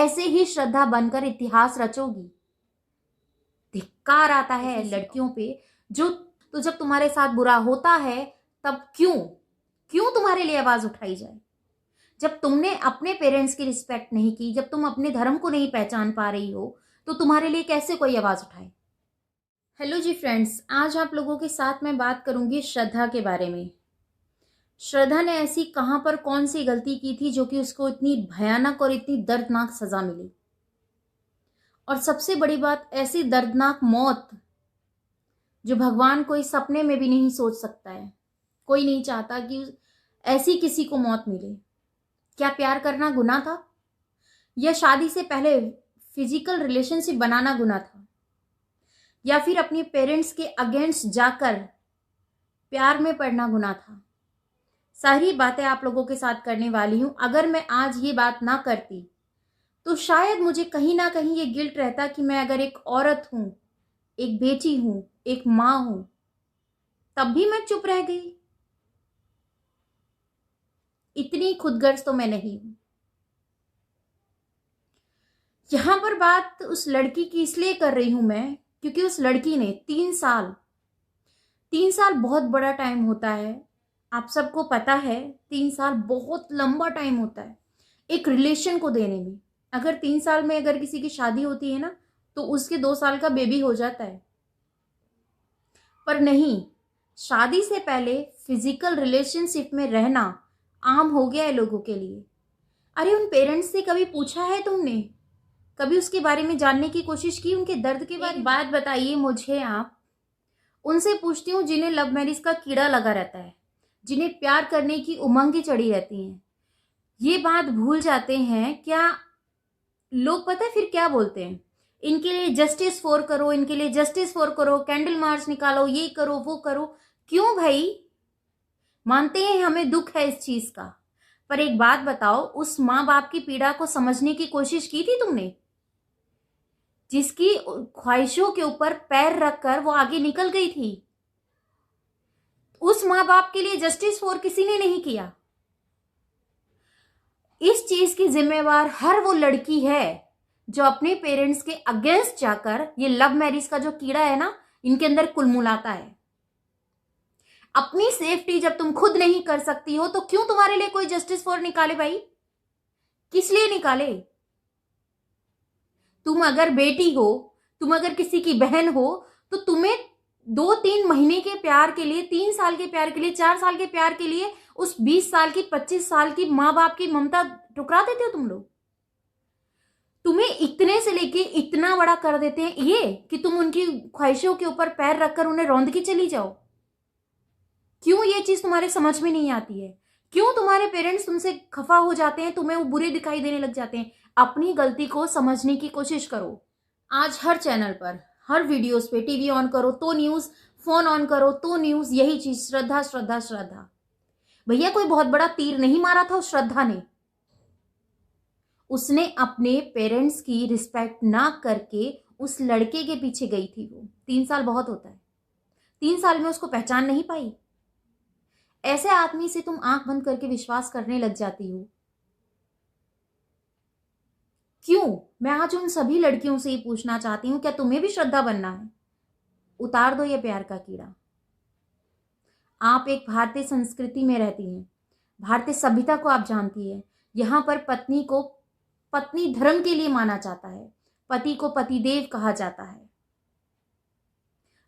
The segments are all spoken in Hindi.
ऐसे ही श्रद्धा बनकर इतिहास रचोगी। धिक्कार आता है लड़कियों पे जो, तो जब तुम्हारे साथ बुरा होता है तब क्यों तुम्हारे लिए आवाज उठाई जाए? जब तुमने अपने पेरेंट्स की रिस्पेक्ट नहीं की, जब तुम अपने धर्म को नहीं पहचान पा रही हो, तो तुम्हारे लिए कैसे कोई आवाज उठाए? हेलो जी फ्रेंड्स, आज आप लोगों के साथ मैं बात करूंगी श्रद्धा के बारे में। श्रद्धा ने ऐसी कहां पर कौन सी गलती की थी जो कि उसको इतनी भयानक और इतनी दर्दनाक सजा मिली? और सबसे बड़ी बात, ऐसी दर्दनाक मौत जो भगवान कोई सपने में भी नहीं सोच सकता है। कोई नहीं चाहता कि ऐसी किसी को मौत मिले। क्या प्यार करना गुनाह था? या शादी से पहले फिजिकल रिलेशनशिप बनाना गुनाह था? या फिर अपने पेरेंट्स के अगेंस्ट जाकर प्यार में पड़ना गुनाह था? सारी बातें आप लोगों के साथ करने वाली हूं। अगर मैं आज ये बात ना करती तो शायद मुझे कहीं ना कहीं ये गिल्ट रहता कि मैं अगर एक औरत हूं, एक बेटी हूं, एक मां हूं, तब भी मैं चुप रह गई। इतनी खुदगर्ज तो मैं नहीं हूं। यहां पर बात उस लड़की की इसलिए कर रही हूं मैं, क्योंकि उस लड़की ने 3 साल बहुत बड़ा टाइम होता है। आप सबको पता है 3 साल बहुत लंबा टाइम होता है एक रिलेशन को देने में। अगर 3 साल में अगर किसी की शादी होती है ना, तो उसके 2 साल का बेबी हो जाता है। पर नहीं, शादी से पहले फिजिकल रिलेशनशिप में रहना आम हो गया है लोगों के लिए। अरे उन पेरेंट्स से कभी पूछा है तुमने? कभी उसके बारे में जानने की कोशिश की, उनके दर्द के बारे में? बात बताइए मुझे आप। उनसे पूछती हूँ जिन्हें लव मैरिज का कीड़ा लगा रहता है, जिन्हें प्यार करने की उमंग चढ़ी रहती है। ये बात भूल जाते हैं क्या लोग? पता है फिर क्या बोलते हैं? इनके लिए जस्टिस फॉर करो, इनके लिए जस्टिस फॉर करो, कैंडल मार्च निकालो, ये करो वो करो। क्यों भाई? मानते हैं हमें दुख है इस चीज का, पर एक बात बताओ, उस माँ बाप की पीड़ा को समझने की कोशिश की थी तुमने? जिसकी ख्वाहिशों के ऊपर पैर रखकर वो आगे निकल गई थी, उस माँ बाप के लिए जस्टिस फॉर किसी ने नहीं किया। इस चीज की जिम्मेवार हर वो लड़की है जो अपने पेरेंट्स के अगेंस्ट जाकर ये लव मैरिज का जो कीड़ा है ना, इनके अंदर कुलमुलाता है। अपनी सेफ्टी जब तुम खुद नहीं कर सकती हो तो क्यों तुम्हारे लिए कोई जस्टिस फॉर निकाले भाई? किस लिए निकाले? तुम अगर बेटी हो, तुम अगर किसी की बहन हो, तो तुम्हें 2-3 महीने के प्यार के लिए, 3 साल के प्यार के लिए, 4 साल के प्यार के लिए उस 20 साल की, 25 साल की माँ बाप की ममता ठुकरा देते हो तुम लोग। तुम्हें इतने से लेके इतना बड़ा कर देते हैं ये कि तुम उनकी ख्वाहिशों के ऊपर पैर रखकर उन्हें रौंद के चली जाओ। क्यों ये चीज तुम्हारे समझ में नहीं आती है? क्यों तुम्हारे पेरेंट्स तुमसे खफा हो जाते हैं, तुम्हें वो बुरे दिखाई देने लग जाते हैं? अपनी गलती को समझने की कोशिश करो। आज हर चैनल पर, हर वीडियोस पे, टीवी ऑन करो तो न्यूज, फोन ऑन करो तो न्यूज, यही चीज, श्रद्धा श्रद्धा श्रद्धा। भैया कोई बहुत बड़ा तीर नहीं मारा था उस श्रद्धा ने। उसने अपने पेरेंट्स की रिस्पेक्ट ना करके उस लड़के के पीछे गई थी। वो 3 साल बहुत होता है। 3 साल में उसको पहचान नहीं पाई। ऐसे आदमी से तुम आंख बंद करके विश्वास करने लग जाती हो। क्यों? मैं आज उन सभी लड़कियों से ही पूछना चाहती हूं, क्या तुम्हें भी श्रद्धा बनना है? उतार दो ये प्यार का कीड़ा। आप एक भारतीय संस्कृति में रहती हैं, भारतीय सभ्यता को आप जानती है। यहां पर पत्नी को पत्नी धर्म के लिए माना जाता है, पति को पतिदेव कहा जाता है।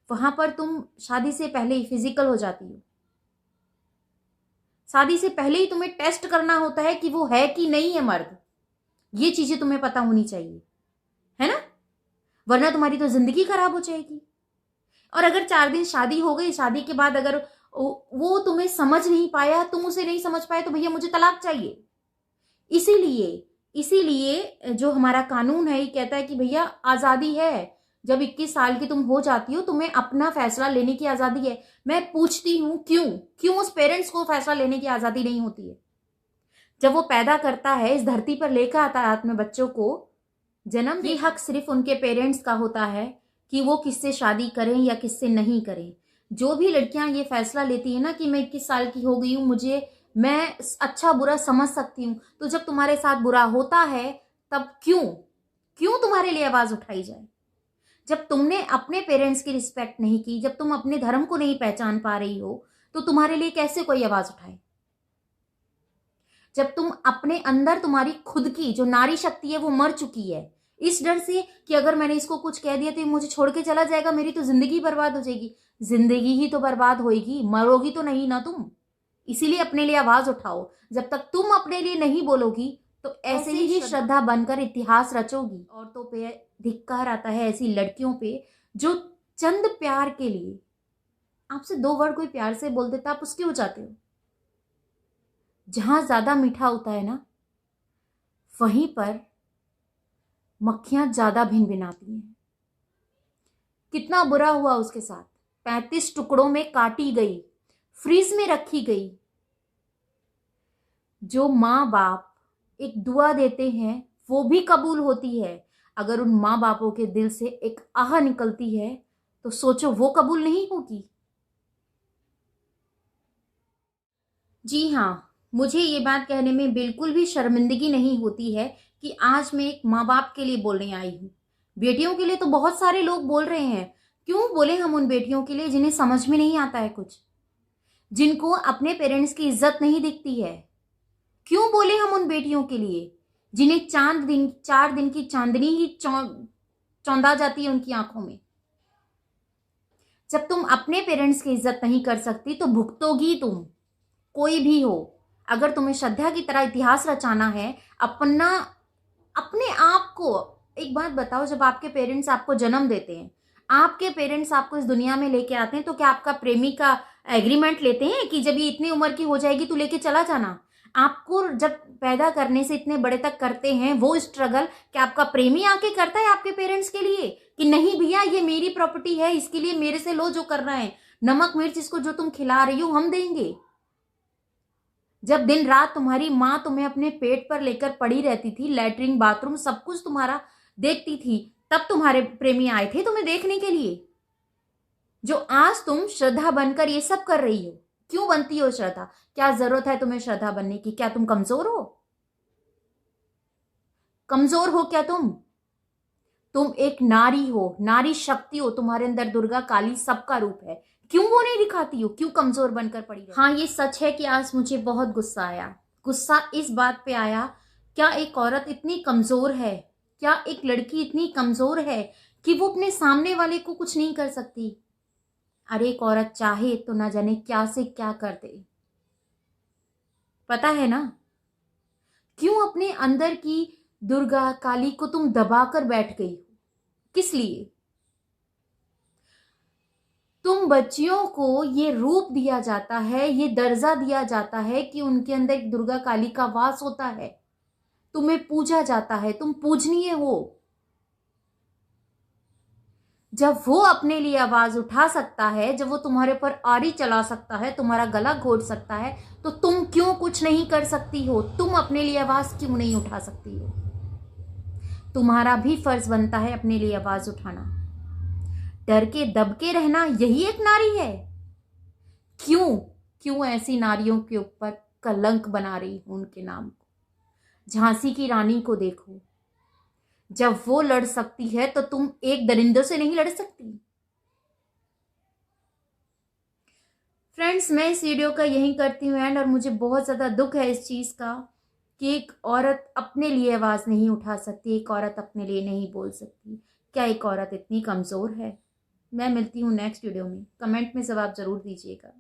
वहां पर तुम शादी से पहले ही फिजिकल हो जाती हो। शादी से पहले ही तुम्हें टेस्ट करना होता है कि वो है कि नहीं है मर्द। ये चीजें तुम्हें पता होनी चाहिए, है ना? वरना तुम्हारी तो जिंदगी खराब हो जाएगी। और अगर 4 दिन शादी हो गई, शादी के बाद अगर वो तुम्हें समझ नहीं पाया, तुम उसे नहीं समझ पाए, तो भैया मुझे तलाक चाहिए। इसीलिए जो हमारा कानून है ये कहता है कि भैया आजादी है। जब 21 साल की तुम हो जाती हो, तुम्हें अपना फैसला लेने की आजादी है। मैं पूछती हूं क्यों उस पेरेंट्स को फैसला लेने की आजादी नहीं होती है? जब वो पैदा करता है, इस धरती पर लेकर आता है अपने बच्चों को जन्म, ये हक सिर्फ उनके पेरेंट्स का होता है कि वो किससे शादी करें या किससे नहीं करें। जो भी लड़कियां ये फैसला लेती है ना कि मैं 21 साल की हो गई हूं, मैं अच्छा बुरा समझ सकती हूँ, तो जब तुम्हारे साथ बुरा होता है तब क्यों क्यों तुम्हारे लिए आवाज उठाई जाए? जब तुमने अपने पेरेंट्स की रिस्पेक्ट नहीं की, जब तुम अपने धर्म को नहीं पहचान पा रही हो, तो तुम्हारे लिए कैसे कोई आवाज उठाए? जब तुम अपने अंदर, तुम्हारी खुद की जो नारी शक्ति है वो मर चुकी है, इस डर से कि अगर मैंने इसको कुछ कह दिया तो ये मुझे छोड़ के चला जाएगा, मेरी तो जिंदगी बर्बाद हो जाएगी। जिंदगी ही तो बर्बाद होएगी, मरोगी तो नहीं ना तुम। इसीलिए अपने लिए आवाज उठाओ। जब तक तुम अपने लिए नहीं बोलोगी तो ऐसे ही श्रद्धा बनकर इतिहास रचोगी। औरतों पे धिक्कार आता है, ऐसी लड़कियों पे जो चंद प्यार के लिए, आपसे 2 वर्ड कोई प्यार से बोल देता, आप उसके हो जाते हो। जहां ज्यादा मीठा होता है ना, वहीं पर मक्खियां ज्यादा भिनभिनाती हैं। कितना बुरा हुआ उसके साथ, 35 टुकड़ों में काटी गई, फ्रीज में रखी गई। जो माँ बाप एक दुआ देते हैं वो भी कबूल होती है। अगर उन माँ बापों के दिल से एक आह निकलती है तो सोचो वो कबूल नहीं होगी। जी हाँ, मुझे ये बात कहने में बिल्कुल भी शर्मिंदगी नहीं होती है कि आज मैं एक माँ बाप के लिए बोलने आई हूँ। बेटियों के लिए तो बहुत सारे लोग बोल रहे हैं। क्यों बोले हम उन बेटियों के लिए जिन्हें समझ में नहीं आता है कुछ, जिनको अपने पेरेंट्स की इज्जत नहीं दिखती है? क्यों बोले हम उन बेटियों के लिए जिन्हें 4 दिन की चांदनी ही चौंधा जाती है उनकी आंखों में? जब तुम अपने पेरेंट्स की इज्जत नहीं कर सकती तो भुगतोगी तुम, कोई भी हो। अगर तुम्हें श्रद्धा की तरह इतिहास रचाना है, अपने आप को, एक बात बताओ, जब आपके पेरेंट्स आपको जन्म देते हैं, आपके पेरेंट्स आपको इस दुनिया में लेके आते हैं, तो क्या आपका प्रेमी का एग्रीमेंट लेते हैं कि जब ये इतनी उम्र की हो जाएगी तो लेके चला जाना? आपको जब पैदा करने से इतने बड़े तक करते हैं, वो स्ट्रगल क्या आपका प्रेमी आके करता है आपके पेरेंट्स के लिए कि नहीं भैया ये मेरी प्रॉपर्टी है, इसके लिए मेरे से लो जो करना है, नमक मिर्च इसको जो तुम खिला रही हो हम देंगे? जब दिन रात तुम्हारी माँ तुम्हें अपने पेट पर लेकर पड़ी रहती थी, लैट्रिन बाथरूम सब कुछ तुम्हारा देखती थी, तब तुम्हारे प्रेमी आए थे तुम्हें देखने के लिए। जो आज तुम श्रद्धा बनकर ये सब कर रही हो, क्यों बनती हो श्रद्धा? क्या जरूरत है तुम्हें श्रद्धा बनने की? क्या तुम कमजोर हो? कमजोर हो क्या तुम एक नारी हो, नारी शक्ति हो, तुम्हारे अंदर दुर्गा काली सबका रूप है। क्यों वो नहीं दिखाती हो? क्यों कमजोर बनकर पड़ी रहती? हाँ, ये सच है कि आज मुझे बहुत गुस्सा आया। गुस्सा इस बात पे आया, क्या एक औरत इतनी कमजोर है, क्या एक लड़की इतनी कमजोर है कि वो अपने सामने वाले को कुछ नहीं कर सकती? अरे एक औरत चाहे तो ना जाने क्या से क्या कर दे, पता है ना? क्यों अपने अंदर की दुर्गा काली को तुम दबाकर बैठ गई? किस लिए? तुम बच्चियों को ये रूप दिया जाता है, ये दर्जा दिया जाता है कि उनके अंदर एक दुर्गा काली का वास होता है, तुम्हें पूजा जाता है, तुम पूजनीय हो। जब वो अपने लिए आवाज उठा सकता है, जब वो तुम्हारे पर आरी चला सकता है, तुम्हारा गला घोट सकता है, तो तुम क्यों कुछ नहीं कर सकती हो? तुम अपने लिए आवाज क्यों नहीं उठा सकती हो? तुम्हारा भी फर्ज बनता है अपने लिए आवाज उठाना। डर के दब के रहना यही एक नारी है? क्यों ऐसी नारियों के ऊपर कलंक बना रही हूं उनके नाम को? झांसी की रानी को देखो, जब वो लड़ सकती है तो तुम एक दरिंदों से नहीं लड़ सकती? फ्रेंड्स, मैं इस वीडियो का यही करती हूँ एंड, और मुझे बहुत ज़्यादा दुख है इस चीज़ का कि एक औरत अपने लिए आवाज़ नहीं उठा सकती, एक औरत अपने लिए नहीं बोल सकती। क्या एक औरत इतनी कमज़ोर है? मैं मिलती हूँ नेक्स्ट वीडियो में। कमेंट में जवाब ज़रूर दीजिएगा।